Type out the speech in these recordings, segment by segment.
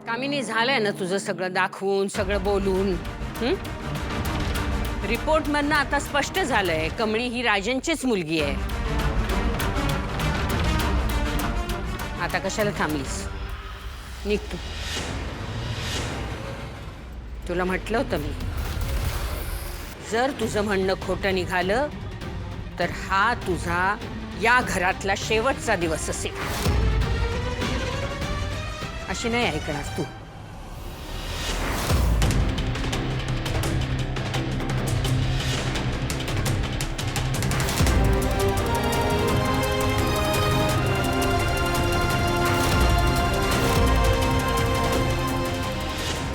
कामिनी झालंय ना तुझं सगळं दाखवून सगळं बोलून? रिपोर्ट मधनं आता स्पष्ट झालंय कमळी ही राजनचीच मुलगी आहे. आता कशाला थांबलीस? निघ तू. तुला म्हटलं होतं मी, जर तुझं म्हणणं खोटं निघालं तर हा तुझा या घरातला शेवटचा दिवस असेल. अशी नाही ऐकणार तू.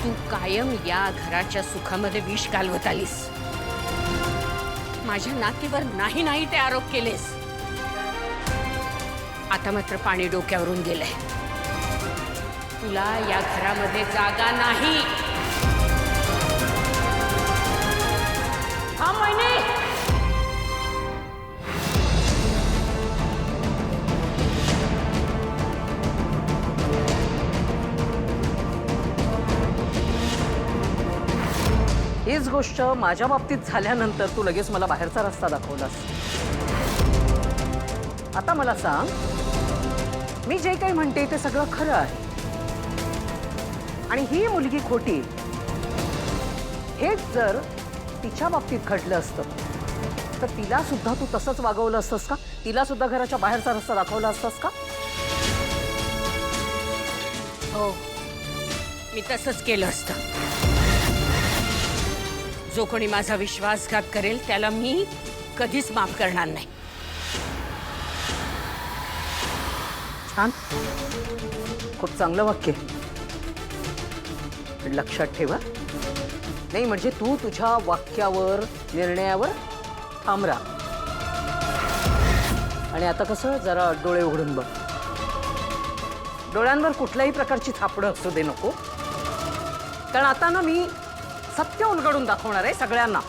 तू कायम या घराच्या सुखामध्ये विष घालवत आलीस. माझ्या नातीवर नाही नाही ते आरोप केलेस. आता मात्र पाणी डोक्यावरून गेलंय. तुला या घरामध्ये जागा नाही. हा महिने हीच गोष्ट माझ्या बाबतीत झाल्यानंतर तू लगेच मला बाहेरचा रस्ता दाखवलास. आता मला सांग, मी जे काही म्हणते ते सगळं खरं आहे आणि ही मुलगी खोटी, हेच जर तिच्या बाबतीत घडलं असतं तर तिला सुद्धा तू तसंच वागवलं असतंस का? तिला सुद्धा घराच्या बाहेरचा रस्ता दाखवला असतास का? हो, मी तसंच केलं असतं. जो कोणी माझा विश्वासघात करेल त्याला मी कधीच माफ करणार नाही. छान, खूप चांगलं वाक्य. लक्षात ठेवा. नाही म्हणजे तू तुझ्या वाक्यावर, निर्णयावर ठाम राहा. आणि आता कसं, जरा डोळे उघडून बघ. डोळ्यांवर कुठल्याही प्रकारची थापडं असू दे नको. कारण आता ना मी सत्य उलगडून दाखवणार आहे सगळ्यांना.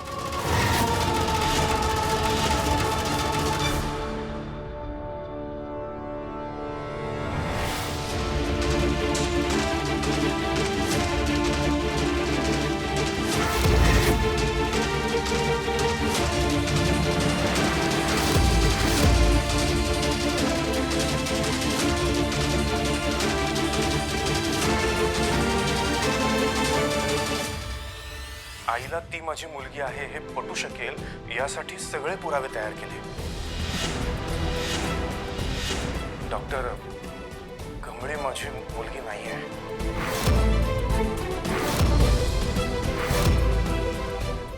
आईला ती माझी मुलगी आहे हे पटू शकेल यासाठी सगळे पुरावे तयार केले. डॉक्टर, कमळी माझी मुलगी नाही आहे.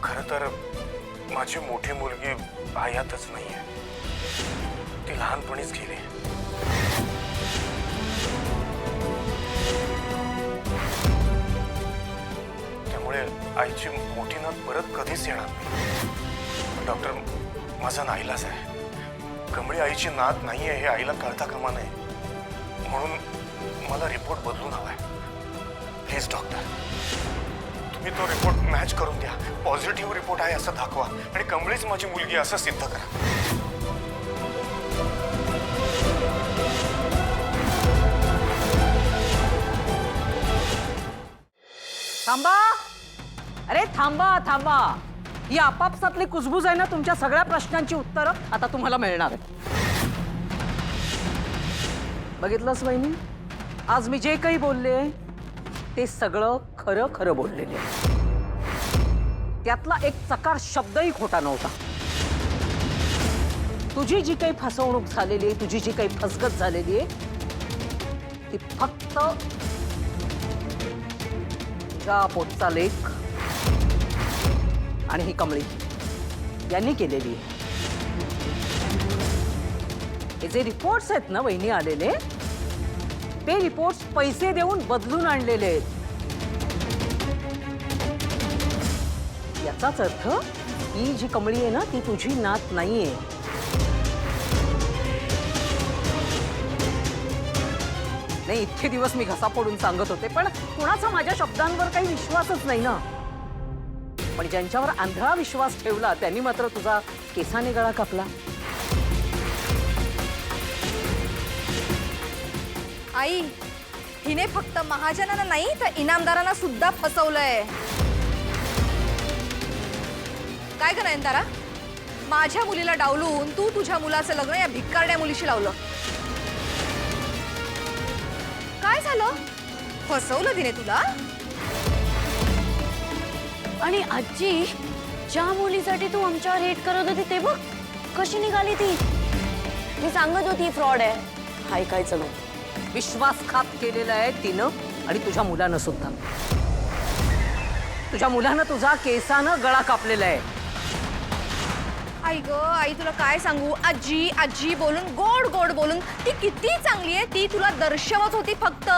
खरं तर माझी मोठी मुलगी हयातच नाही आहे. ती लहानपणीच गेली. आईची मोठी नात परत कधीच येणार नाही. डॉक्टर, माझा नाईलाज आहे. कमळी आईची नात नाहीये हे आईला कळता कामा नये. म्हणून मला रिपोर्ट बदलून हवाय. प्लीज डॉक्टर, तुम्ही तो रिपोर्ट मॅच करून द्या. पॉझिटिव्ह रिपोर्ट आहे असं दाखवा आणि कमळीच माझी मुलगी असं सिद्ध करा. थांबा. अरे थांबा थांबा. ही आपापसातली कुजबूज आहे ना, तुमच्या सगळ्या प्रश्नांची उत्तरं आता तुम्हाला मिळणार आहेत. बघितलंस वहिनी, आज मी जे काही बोलले ते सगळं खरं खरं बोललेले. त्यातला एक चकार शब्दही खोटा नव्हता. तुझी जी काही फसवणूक झालेली आहे, तुझी जी काही फसगत झालेली आहे ती फक्त तुझ्या पोटचा लेख आणि ही कमळी यांनी केलेली आहे. हे जे रिपोर्ट्स आहेत ना वहिनी आलेले, ते रिपोर्ट्स पैसे देऊन बदलून आणलेले आहेत. याचाच अर्थ ही जी कमळी आहे ना ती तुझी नात नाहीये. नाही, इतके दिवस मी घसा फोडून सांगत होते, पण कुणाचा माझ्या शब्दांवर काही विश्वासच नाही ना. पण ज्यांच्यावर आंधळा विश्वास ठेवला त्यांनी मात्र तुझा केसाने गळा कापला. आई, हिने फक्त महाजनांना नाही तर इनामदारांना सुद्धा फसवलंय. काय ग नयनतारा, माझ्या मुलीला डावलून तू तुझ्या मुलाचं लग्न या भिकारड्या मुलीशी लावलं. काय झालं? फसवलं तिने तुला? आणि आजी, ज्या मुलीसाठी तू आमच्यावर हेट करत होती ते बघ कशी निघाली ती. मी सांगत होती फ्रॉड आहे, ऐकायचं नाही. विश्वासघात केलेला आहे तिनं आणि तुझ्या मुलानं सुद्धा. तुझ्या मुलानं तुझा केसानं गळा कापलेला आहे. आई ग आई, तुला काय सांगू, आजी आजी बोलून गोड गोड बोलून ती किती चांगली आहे ती तुला दर्शवत होती फक्त.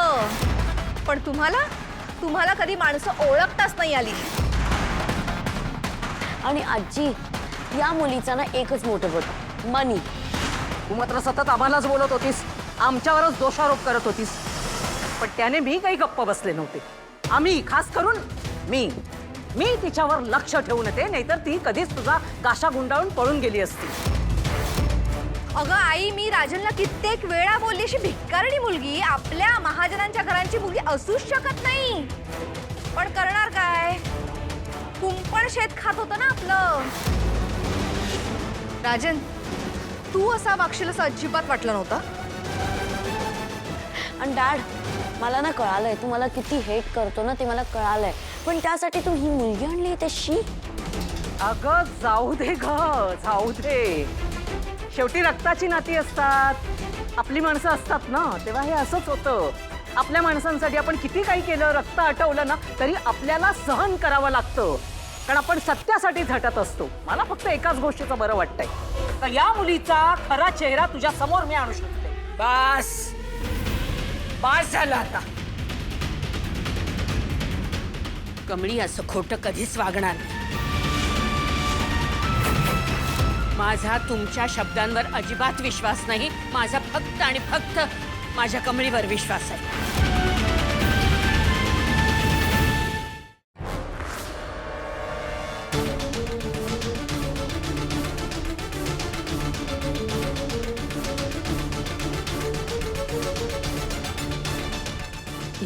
पण तुम्हाला कधी माणसं ओळखताच नाही आली. आणि आजी, या मुलीचा ना एकच मोठं बट, मनी. तू मात्र सतत आम्हालाच बोलत होतीस, आमच्यावरच दोषारोप करत होतीस. पण त्याने मी काही गप्प बसले नव्हते. आम्ही खास करून मी तिच्यावर लक्ष ठेवून येते, नाहीतर ती कधीच तुझा गाशा गुंडाळून पळून गेली असती. अगं आई, मी राजनला कित्येक वेळा बोलली, अशी भिकारडी मुलगी आपल्या महाजनांच्या घरांची मुलगी असूच शकत नाही. पण करणार काय, कुंपण शेत खात होतं ना आपलं. राजन, तू असा वागशील असं अजिबात वाटलं नव्हतं. आणि डॅड, मला ना कळालंय तू मला किती हेट करतो ना, ते मला कळालंय. पण त्यासाठी तू ही मुलगी आणली तशी. अगं जाऊ दे ग, जाऊ दे. शेवटी रक्ताची नाती असतात, आपली माणसं असतात ना, तेव्हा हे असंच होतं. आपल्या माणसांसाठी आपण किती काही केलं, रक्त आटवलं ना, तरी आपल्याला सहन करावं लागतं, कारण आपण सत्यासाठी झटत असतो. मला फक्त एकाच गोष्टीचं बरं वाटतंय, तर या मुलीचा खरा चेहरा तुझ्या समोर मी आणू शकते. बास झालं आता. कमळी असं खोटं कधीच वागणार नाही. माझा तुमच्या शब्दांवर अजिबात विश्वास नाही. माझा फक्त आणि फक्त माझ्या कमळीवर विश्वास आहे.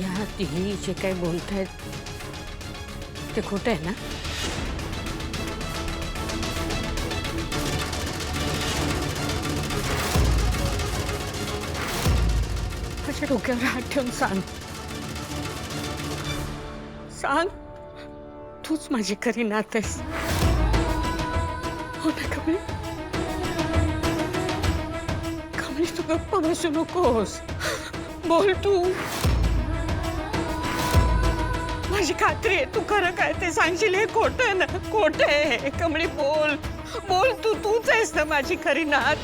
या तिघी जे काही बोलतायत ते खोटं आहे ना? माझ्या डोक्यावर हात ठेवून सांग, तूच माझी खरी नात आहेस. हो ना कमळी? कमळी, तू गप्पा बसू नकोस, बोल तू. माझी खात्री आहे तू खरं काय ते सांगशील. हे खोटं आहे ना? खोटं आहे कमळी, बोल तूच आहेस ना माझी खरी नात.